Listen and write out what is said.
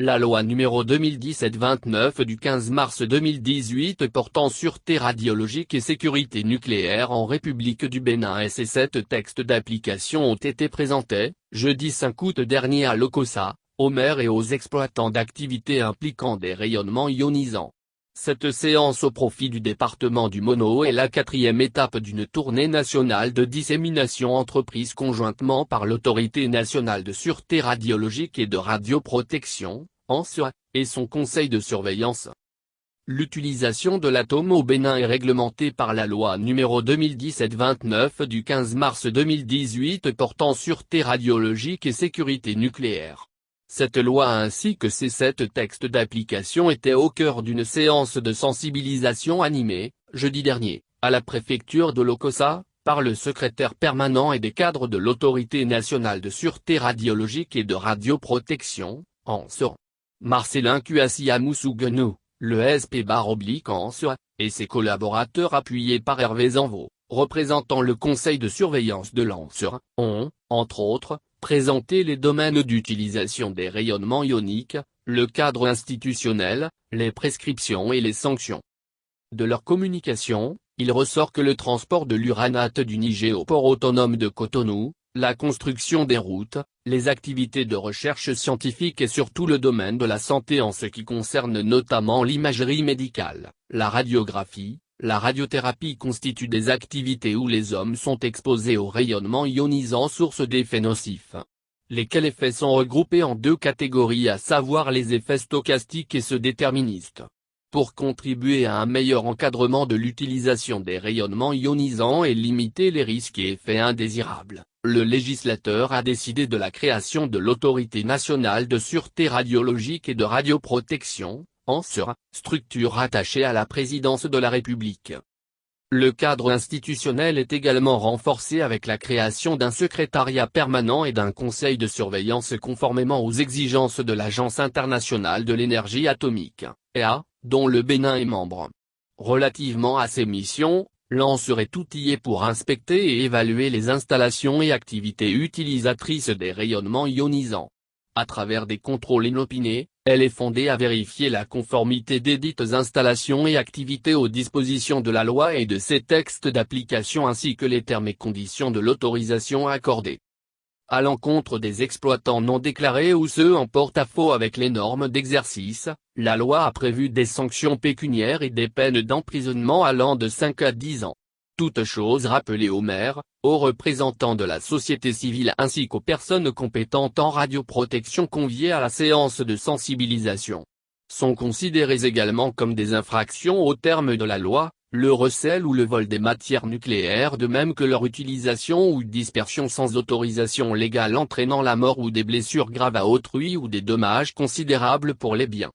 La loi numéro 2017-29 du 15 mars 2018 portant sûreté radiologique et sécurité nucléaire en République du Bénin et ses 7 textes d'application ont été présentés, jeudi 5 août dernier à l'OCOSA, aux maires et aux exploitants d'activités impliquant des rayonnements ionisants. Cette séance au profit du département du Mono est la 4e étape d'une tournée nationale de dissémination entreprise conjointement par l'Autorité nationale de sûreté radiologique et de radioprotection, ANSUR, et son conseil de surveillance. L'utilisation de l'atome au Bénin est réglementée par la loi numéro 2017-29 du 15 mars 2018 portant sûreté radiologique et sécurité nucléaire. Cette loi ainsi que ses 7 textes d'application étaient au cœur d'une séance de sensibilisation animée, jeudi dernier, à la préfecture de l'OCOSA, par le secrétaire permanent et des cadres de l'Autorité nationale de sûreté radiologique et de radioprotection, ANSUR. Marcellin Kouassi Amoussouguenou, le SP-ANSUR, et ses collaborateurs appuyés par Hervé Zanvaux, représentant le conseil de surveillance de l'ANSUR, ont, entre autres, présenté les domaines d'utilisation des rayonnements ioniques, le cadre institutionnel, les prescriptions et les sanctions. De leur communication, il ressort que le transport de l'uranate du Niger au port autonome de Cotonou, la construction des routes, les activités de recherche scientifique et surtout le domaine de la santé en ce qui concerne notamment l'imagerie médicale, la radiographie, la radiothérapie constituent des activités où les hommes sont exposés aux rayonnements ionisants source d'effets nocifs. Lesquels effets sont regroupés en 2 catégories, à savoir les effets stochastiques et ceux déterministes. Pour contribuer à un meilleur encadrement de l'utilisation des rayonnements ionisants et limiter les risques et effets indésirables, le législateur a décidé de la création de l'Autorité nationale de sûreté radiologique et de radioprotection, ANSUR, structure rattachée à la présidence de la République. Le cadre institutionnel est également renforcé avec la création d'un secrétariat permanent et d'un conseil de surveillance conformément aux exigences de l'Agence internationale de l'énergie atomique, EA, dont le Bénin est membre. Relativement à ses missions, l'ANSUR est outillé pour inspecter et évaluer les installations et activités utilisatrices des rayonnements ionisants. À travers des contrôles inopinés, elle est fondée à vérifier la conformité desdites installations et activités aux dispositions de la loi et de ses textes d'application ainsi que les termes et conditions de l'autorisation accordée. À l'encontre des exploitants non déclarés ou ceux en porte-à-faux avec les normes d'exercice, la loi a prévu des sanctions pécuniaires et des peines d'emprisonnement allant de 5 à 10 ans. Toutes choses rappelées aux maires, aux représentants de la société civile ainsi qu'aux personnes compétentes en radioprotection conviées à la séance de sensibilisation. Sont considérées également comme des infractions aux termes de la loi, le recel ou le vol des matières nucléaires de même que leur utilisation ou dispersion sans autorisation légale entraînant la mort ou des blessures graves à autrui ou des dommages considérables pour les biens.